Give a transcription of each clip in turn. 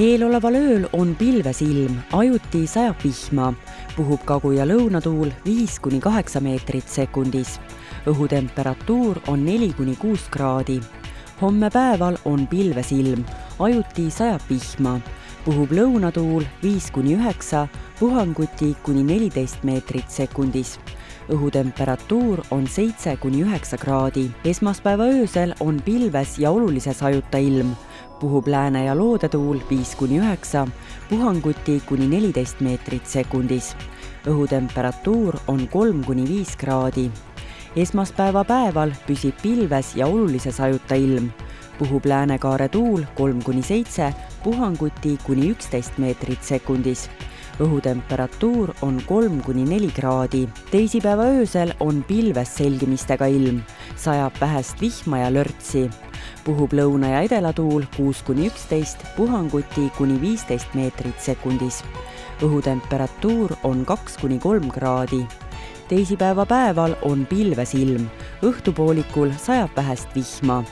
Eeloleval ööl on pilves ilm, ajuti sajab vihma, puhub kagu- ja lõunatuul 5–8 meetrit sekundis. Õhutemperatuur on 4–6 kraadi. Homme päeval on pilves ilm, ajuti sajab vihma, puhub lõunatuul 5–9, puhanguti kuni 14 meetrit sekundis. Õhutemperatuur on 7–9 kraadi. Esmaspäeva öösel on pilves ja olulises ajuta ilm. Puhub lääne- ja loodetuul 5–9, puhanguti kuni 14 meetrit sekundis. Õhutemperatuur on 3–5 kraadi. Esmaspäeva päeval püsib pilves ja olulises ajuta ilm. Puhub läänekaare tuul 3–7, puhanguti kuni 11 meetrit sekundis. Õhutemperatuur on 3–4 kraadi. Teisipäeva öösel on pilves selgimistega ilm, sajab vähest vihma ja lörtsi. Puhub lõuna- ja edelatuul 6–11, puhanguti kuni 15 meetrit sekundis. Õhutemperatuur on 3–3 kraadi. Teisipäeva öösel on pilves selgimistega ilm, sajab vähest vihma ja lörtsi. Puhub lõuna- ja edelatuul 6–11, puhanguti kuni 15 meetrit sekundis. Õhutemperatuur on 2–3 kraadi. Teisipäeva päeval on pilves ilm, õhtupoolikul sajab vähest vihma.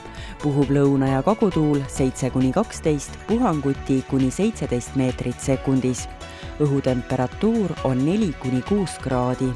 Puhub lõuna- ja kagutuul 7–12, puhanguti kuni 17 meetrit sekundis. Õhutemperatuur on 4–6 kraadi.